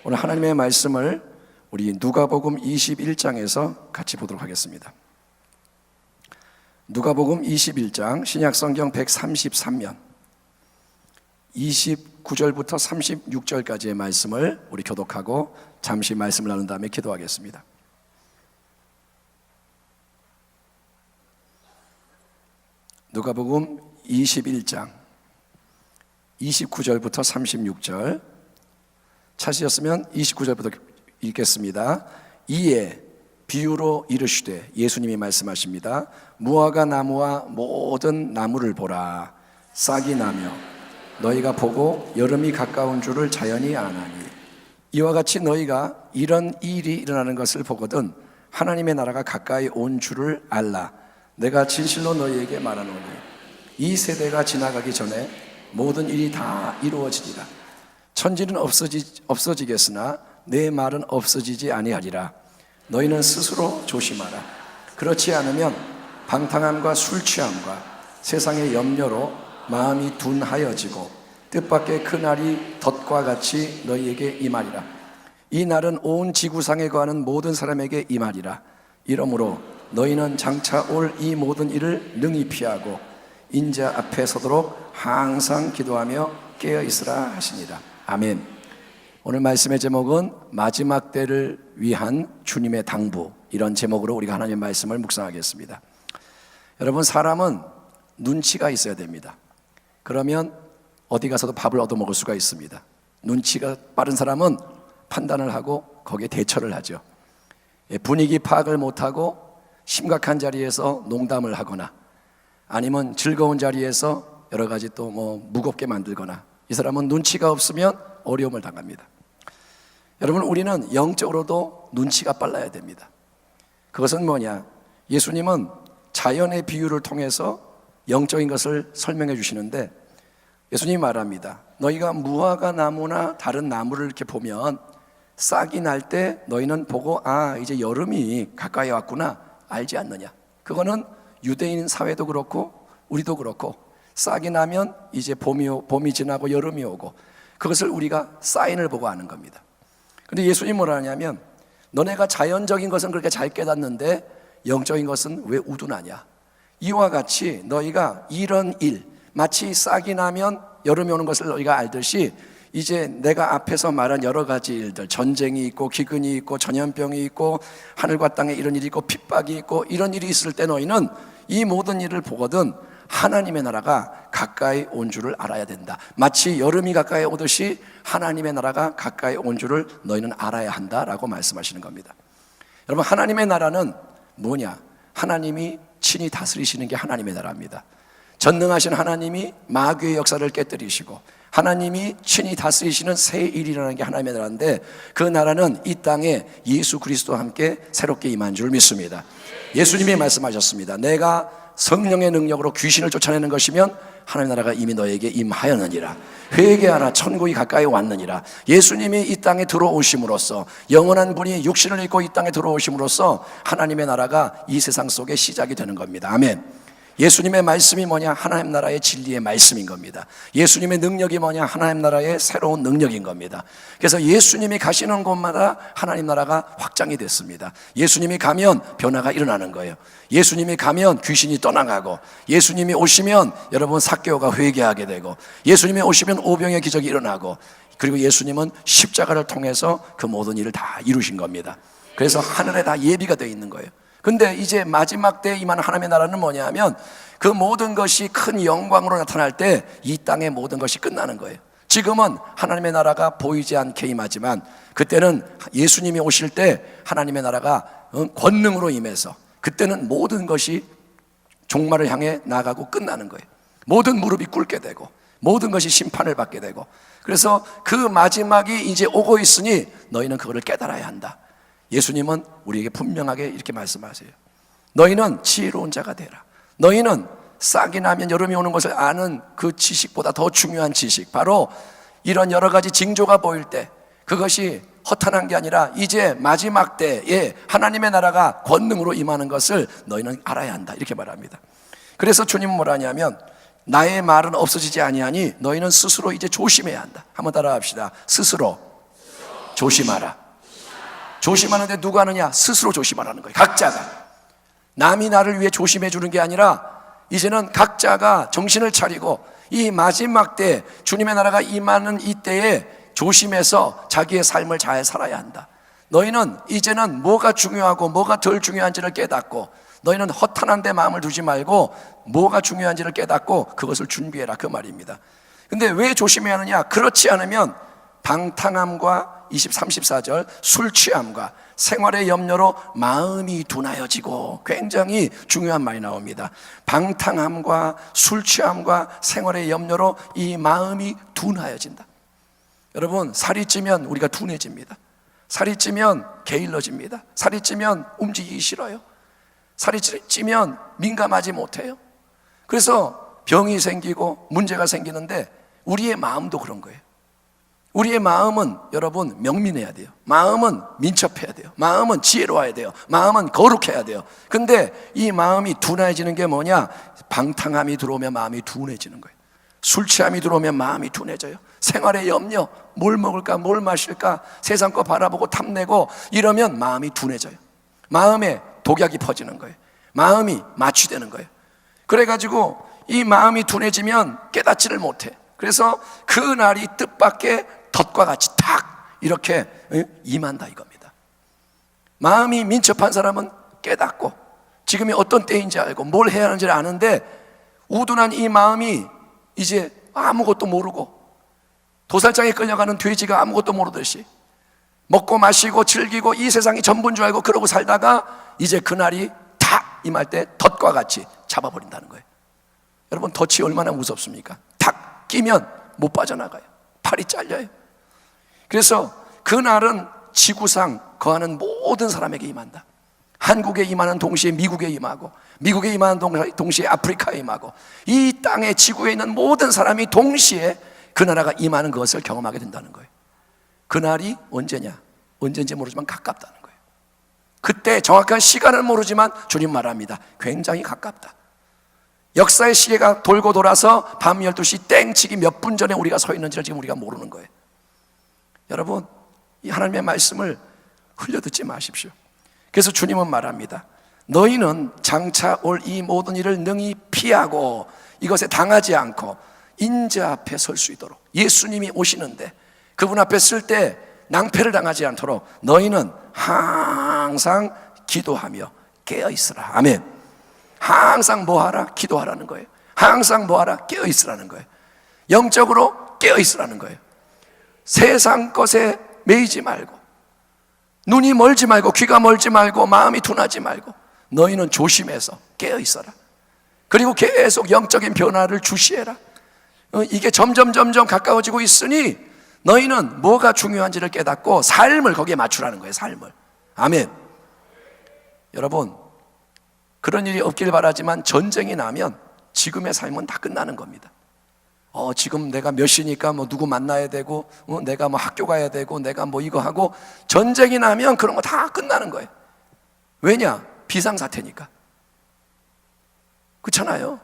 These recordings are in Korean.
오늘 하나님의 말씀을 우리 누가복음 21장에서 같이 보도록 하겠습니다. 누가복음 21장 신약성경 133면 29절부터 36절까지의 말씀을 우리 교독하고 잠시 말씀을 나눈 다음에 기도하겠습니다. 누가복음 21장 29절부터 36절 찾으셨으면 29절부터 읽겠습니다. 이에 비유로 이르시되, 예수님이 말씀하십니다. 무화과 나무와 모든 나무를 보라. 싹이 나며 너희가 보고 여름이 가까운 줄을 자연히 아나니, 이와 같이 너희가 이런 일이 일어나는 것을 보거든 하나님의 나라가 가까이 온 줄을 알라. 내가 진실로 너희에게 말하노니 이 세대가 지나가기 전에 모든 일이 다 이루어지리라. 천지는 없어지겠으나 내 말은 없어지지 아니하리라. 너희는 스스로 조심하라. 그렇지 않으면 방탕함과 술 취함과 세상의 염려로 마음이 둔하여지고 뜻밖의 그 날이 덫과 같이 너희에게 임하리라. 이 날은 온 지구상에 거하는 모든 사람에게 임하리라. 이러므로 너희는 장차 올 이 모든 일을 능히 피하고 인자 앞에 서도록 항상 기도하며 깨어 있으라 하시니라. 아멘. 오늘 말씀의 제목은 마지막 때를 위한 주님의 당부, 이런 제목으로 우리가 하나님의 말씀을 묵상하겠습니다. 여러분, 사람은 눈치가 있어야 됩니다. 그러면 어디 가서도 밥을 얻어먹을 수가 있습니다. 눈치가 빠른 사람은 판단을 하고 거기에 대처를 하죠. 분위기 파악을 못하고 심각한 자리에서 농담을 하거나 아니면 즐거운 자리에서 여러 가지 또 무겁게 만들거나, 이 사람은 눈치가 없으면 어려움을 당합니다. 여러분, 우리는 영적으로도 눈치가 빨라야 됩니다. 그것은 뭐냐? 예수님은 자연의 비유를 통해서 영적인 것을 설명해 주시는데, 예수님이 말합니다. 너희가 무화과 나무나 다른 나무를 이렇게 보면 싹이 날 때 너희는 보고 이제 여름이 가까이 왔구나 알지 않느냐. 그거는 유대인 사회도 그렇고 우리도 그렇고, 싹이 나면 이제 봄이 지나고 여름이 오고, 그것을 우리가 사인을 보고 아는 겁니다. 그런데 예수님이 뭐라 하냐면, 너네가 자연적인 것은 그렇게 잘 깨닫는데 영적인 것은 왜 우둔하냐. 이와 같이 너희가 이런 일, 마치 싹이 나면 여름이 오는 것을 너희가 알듯이 이제 내가 앞에서 말한 여러 가지 일들, 전쟁이 있고 기근이 있고 전염병이 있고 하늘과 땅에 이런 일이 있고 핍박이 있고 이런 일이 있을 때 너희는 이 모든 일을 보거든 하나님의 나라가 가까이 온 줄을 알아야 된다. 마치 여름이 가까이 오듯이 하나님의 나라가 가까이 온 줄을 너희는 알아야 한다라고 말씀하시는 겁니다. 여러분, 하나님의 나라는 뭐냐? 하나님이 친히 다스리시는 게 하나님의 나라입니다. 전능하신 하나님이 마귀의 역사를 깨뜨리시고 하나님이 친히 다스리시는 새 일이라는 게 하나님의 나라인데, 그 나라는 이 땅에 예수 그리스도와 함께 새롭게 임한 줄 믿습니다. 예수님이 말씀하셨습니다. 내가 성령의 능력으로 귀신을 쫓아내는 것이면 하나님의 나라가 이미 너에게 임하였느니라. 회개하라, 천국이 가까이 왔느니라. 예수님이 이 땅에 들어오심으로써, 영원한 분이 육신을 입고 이 땅에 들어오심으로써 하나님의 나라가 이 세상 속에 시작이 되는 겁니다. 아멘. 예수님의 말씀이 뭐냐? 하나님 나라의 진리의 말씀인 겁니다. 예수님의 능력이 뭐냐? 하나님 나라의 새로운 능력인 겁니다. 그래서 예수님이 가시는 곳마다 하나님 나라가 확장이 됐습니다. 예수님이 가면 변화가 일어나는 거예요. 예수님이 가면 귀신이 떠나가고, 예수님이 오시면 여러분 삭개오가 회개하게 되고, 예수님이 오시면 오병의 기적이 일어나고, 그리고 예수님은 십자가를 통해서 그 모든 일을 다 이루신 겁니다. 그래서 하늘에 다 예비가 되어 있는 거예요. 근데 이제 마지막 때에 임하는 하나님의 나라는 뭐냐 하면, 그 모든 것이 큰 영광으로 나타날 때 이 땅의 모든 것이 끝나는 거예요. 지금은 하나님의 나라가 보이지 않게 임하지만, 그때는 예수님이 오실 때 하나님의 나라가 권능으로 임해서, 그때는 모든 것이 종말을 향해 나가고 끝나는 거예요. 모든 무릎이 꿇게 되고 모든 것이 심판을 받게 되고, 그래서 그 마지막이 이제 오고 있으니 너희는 그거를 깨달아야 한다. 예수님은 우리에게 분명하게 이렇게 말씀하세요. 너희는 지혜로운 자가 되라. 너희는 싹이 나면 여름이 오는 것을 아는 그 지식보다 더 중요한 지식, 바로 이런 여러 가지 징조가 보일 때 그것이 허탄한 게 아니라 이제 마지막 때에 하나님의 나라가 권능으로 임하는 것을 너희는 알아야 한다, 이렇게 말합니다. 그래서 주님은 뭐라 하냐면, 나의 말은 없어지지 아니하니 너희는 스스로 이제 조심해야 한다. 한번 따라합시다. 스스로 조심하라. 조심하는데 누가 하느냐? 스스로 조심하라는 거예요. 각자가. 남이 나를 위해 조심해 주는 게 아니라 이제는 각자가 정신을 차리고 이 마지막 때 주님의 나라가 임하는 이때에 조심해서 자기의 삶을 잘 살아야 한다. 너희는 이제는 뭐가 중요하고 뭐가 덜 중요한지를 깨닫고, 너희는 허탄한 데 마음을 두지 말고 뭐가 중요한지를 깨닫고 그것을 준비해라, 그 말입니다. 근데 왜 조심해야 하느냐? 그렇지 않으면 방탕함과 34절 술 취함과 생활의 염려로 마음이 둔하여지고, 굉장히 중요한 말이 나옵니다. 방탕함과 술 취함과 생활의 염려로 이 마음이 둔하여진다. 여러분, 살이 찌면 우리가 둔해집니다. 살이 찌면 게을러집니다. 살이 찌면 움직이기 싫어요. 살이 찌면 민감하지 못해요. 그래서 병이 생기고 문제가 생기는데 우리의 마음도 그런 거예요. 우리의 마음은 여러분 명민해야 돼요. 마음은 민첩해야 돼요. 마음은 지혜로워야 돼요. 마음은 거룩해야 돼요. 근데 이 마음이 둔해지는 게 뭐냐? 방탕함이 들어오면 마음이 둔해지는 거예요. 술 취함이 들어오면 마음이 둔해져요. 생활의 염려, 뭘 먹을까, 뭘 마실까, 세상 거 바라보고 탐내고 이러면 마음이 둔해져요. 마음에 독약이 퍼지는 거예요. 마음이 마취되는 거예요. 그래가지고 이 마음이 둔해지면 깨닫지를 못해. 그래서 그 날이 뜻밖의 덫과 같이 탁 이렇게 임한다 이겁니다. 마음이 민첩한 사람은 깨닫고 지금이 어떤 때인지 알고 뭘 해야 하는지를 아는데, 우둔한 이 마음이 이제 아무것도 모르고 도살장에 끌려가는 돼지가 아무것도 모르듯이 먹고 마시고 즐기고 이 세상이 전부인 줄 알고 그러고 살다가 이제 그날이 탁 임할 때 덫과 같이 잡아버린다는 거예요. 여러분, 덫이 얼마나 무섭습니까? 탁 끼면 못 빠져나가요. 팔이 잘려요. 그래서 그날은 지구상 거하는 모든 사람에게 임한다. 한국에 임하는 동시에 미국에 임하고, 미국에 임하는 동시에 아프리카에 임하고, 이 땅에 지구에 있는 모든 사람이 동시에 그 나라가 임하는 것을 경험하게 된다는 거예요. 그날이 언제냐? 언제인지 모르지만 가깝다는 거예요. 그때 정확한 시간은 모르지만 주님 말합니다. 굉장히 가깝다. 역사의 시계가 돌고 돌아서 밤 12시 땡치기 몇 분 전에 우리가 서 있는지를 지금 우리가 모르는 거예요. 여러분, 이 하나님의 말씀을 흘려듣지 마십시오. 그래서 주님은 말합니다. 너희는 장차 올 이 모든 일을 능히 피하고 이것에 당하지 않고 인자 앞에 설 수 있도록, 예수님이 오시는데 그분 앞에 쓸 때 낭패를 당하지 않도록 너희는 항상 기도하며 깨어있으라. 아멘. 항상 뭐하라? 기도하라는 거예요. 항상 뭐하라? 깨어있으라는 거예요. 영적으로 깨어있으라는 거예요. 세상 것에 매이지 말고, 눈이 멀지 말고, 귀가 멀지 말고, 마음이 둔하지 말고 너희는 조심해서 깨어있어라. 그리고 계속 영적인 변화를 주시해라. 이게 점점 가까워지고 있으니 너희는 뭐가 중요한지를 깨닫고 삶을 거기에 맞추라는 거예요. 삶을. 아멘. 여러분, 그런 일이 없길 바라지만 전쟁이 나면 지금의 삶은 다 끝나는 겁니다. 지금 내가 몇 시니까 뭐 누구 만나야 되고, 내가 뭐 학교 가야 되고, 내가 뭐 이거 하고, 전쟁이 나면 그런 거 다 끝나는 거예요. 왜냐? 비상사태니까. 그렇잖아요.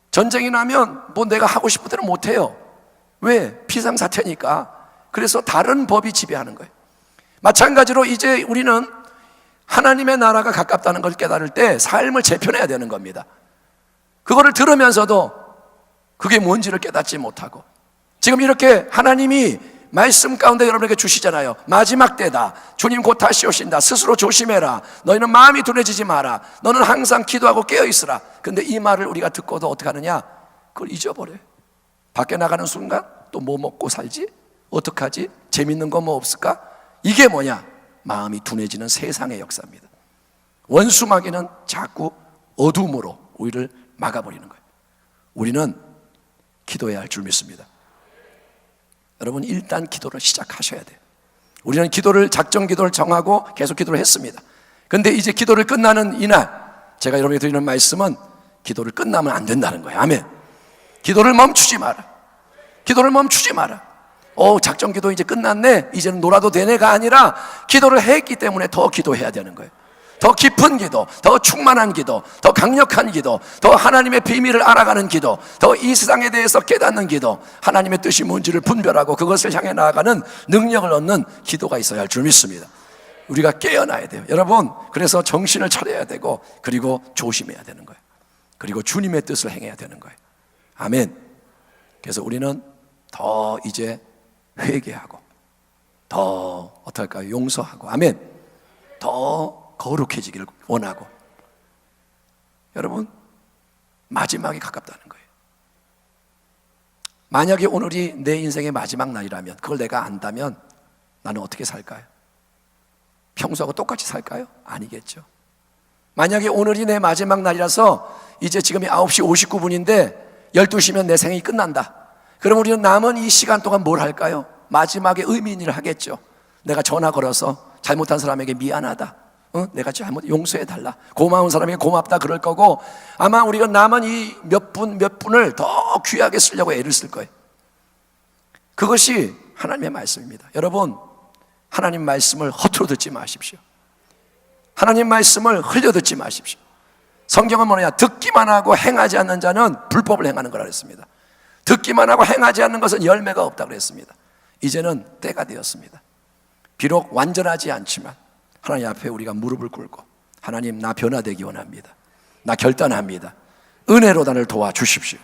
전쟁이 나면 뭐 내가 하고 싶은 대로 못 해요. 왜? 비상사태니까. 그래서 다른 법이 지배하는 거예요. 마찬가지로 이제 우리는 하나님의 나라가 가깝다는 걸 깨달을 때 삶을 재편해야 되는 겁니다. 그거를 들으면서도 그게 뭔지를 깨닫지 못하고, 지금 이렇게 하나님이 말씀 가운데 여러분에게 주시잖아요. 마지막 때다. 주님 곧 다시 오신다. 스스로 조심해라. 너희는 마음이 둔해지지 마라. 너는 항상 기도하고 깨어있으라. 근데 이 말을 우리가 듣고도 어떻게 하느냐? 그걸 잊어버려요. 밖에 나가는 순간 또 뭐 먹고 살지? 어떡하지? 재밌는 거 뭐 없을까? 이게 뭐냐? 마음이 둔해지는 세상의 역사입니다. 원수마귀는 자꾸 어둠으로 우리를 막아버리는 거예요. 우리는 기도해야 할 줄 믿습니다. 여러분, 일단 기도를 시작하셔야 돼요. 우리는 기도를, 작정 기도를 정하고 계속 기도를 했습니다. 근데 이제 기도를 끝나는 이날, 제가 여러분에게 드리는 말씀은 기도를 끝나면 안 된다는 거예요. 아멘. 기도를 멈추지 마라. 기도를 멈추지 마라. 작정 기도 이제 끝났네, 이제는 놀아도 되네가 아니라 기도를 했기 때문에 더 기도해야 되는 거예요. 더 깊은 기도, 더 충만한 기도, 더 강력한 기도, 더 하나님의 비밀을 알아가는 기도, 더 이 세상에 대해서 깨닫는 기도, 하나님의 뜻이 뭔지를 분별하고 그것을 향해 나아가는 능력을 얻는 기도가 있어야 할 줄 믿습니다. 우리가 깨어나야 돼요, 여러분. 그래서 정신을 차려야 되고, 그리고 조심해야 되는 거예요. 그리고 주님의 뜻을 행해야 되는 거예요. 아멘. 그래서 우리는 더 이제 회개하고, 더 어떨까요? 용서하고, 아멘. 더 거룩해지기를 원하고. 여러분, 마지막이 가깝다는 거예요. 만약에 오늘이 내 인생의 마지막 날이라면, 그걸 내가 안다면 나는 어떻게 살까요? 평소하고 똑같이 살까요? 아니겠죠. 만약에 오늘이 내 마지막 날이라서 이제 지금이 9시 59분인데 12시면 내 생이 끝난다. 그럼 우리는 남은 이 시간 동안 뭘 할까요? 마지막에 의미 있는 일을 하겠죠. 내가 전화 걸어서 잘못한 사람에게 미안하다, 내가 잘못 용서해달라, 고마운 사람에게 고맙다 그럴 거고, 아마 우리가 남은 이 몇 분을 더 귀하게 쓰려고 애를 쓸 거예요. 그것이 하나님의 말씀입니다. 여러분, 하나님 말씀을 허투루 듣지 마십시오. 하나님 말씀을 흘려 듣지 마십시오. 성경은 뭐냐? 듣기만 하고 행하지 않는 자는 불법을 행하는 거라 그랬습니다. 듣기만 하고 행하지 않는 것은 열매가 없다고 그랬습니다. 이제는 때가 되었습니다. 비록 완전하지 않지만 하나님 앞에 우리가 무릎을 꿇고, 하나님, 나 변화되기 원합니다. 나 결단합니다. 은혜로 나를 도와주십시오.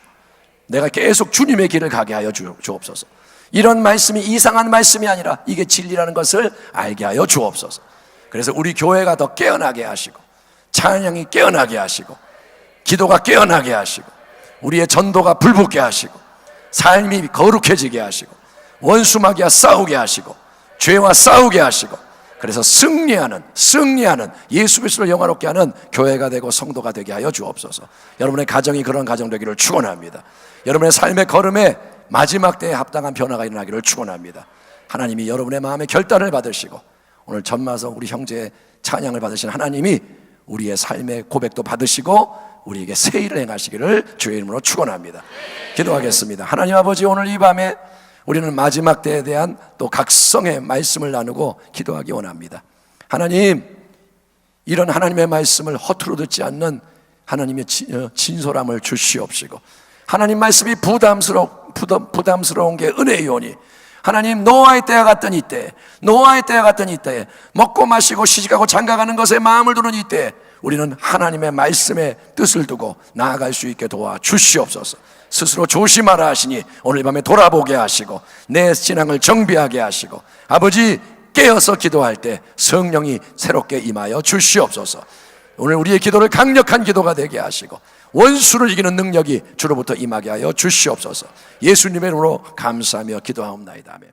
내가 계속 주님의 길을 가게 하여 주옵소서. 이런 말씀이 이상한 말씀이 아니라 이게 진리라는 것을 알게 하여 주옵소서. 그래서 우리 교회가 더 깨어나게 하시고, 찬양이 깨어나게 하시고, 기도가 깨어나게 하시고, 우리의 전도가 불붙게 하시고, 삶이 거룩해지게 하시고, 원수마귀와 싸우게 하시고, 죄와 싸우게 하시고, 그래서 승리하는 예수 그리스도를 영화롭게 하는 교회가 되고 성도가 되게 하여 주옵소서. 여러분의 가정이 그런 가정 되기를 축원합니다. 여러분의 삶의 걸음에 마지막 때에 합당한 변화가 일어나기를 축원합니다. 하나님이 여러분의 마음의 결단을 받으시고, 오늘 전마서 우리 형제의 찬양을 받으신 하나님이 우리의 삶의 고백도 받으시고 우리에게 새 일을 행하시기를 주의 이름으로 축원합니다. 기도하겠습니다. 하나님 아버지, 오늘 이 밤에 우리는 마지막 때에 대한 또 각성의 말씀을 나누고 기도하기 원합니다. 하나님, 이런 하나님의 말씀을 허투루 듣지 않는 하나님의 진솔함을 주시옵시고, 하나님 말씀이 부담스러운 게 은혜이오니, 하나님, 노아의 때와 같던 이때, 먹고 마시고 시집가고 장가가는 것에 마음을 두는 이때 우리는 하나님의 말씀에 뜻을 두고 나아갈 수 있게 도와주시옵소서. 스스로 조심하라 하시니 오늘 밤에 돌아보게 하시고, 내 신앙을 정비하게 하시고, 아버지, 깨어서 기도할 때 성령이 새롭게 임하여 주시옵소서. 오늘 우리의 기도를 강력한 기도가 되게 하시고, 원수를 이기는 능력이 주로부터 임하게 하여 주시옵소서. 예수님의 이름으로 감사하며 기도하옵나이다. 아멘.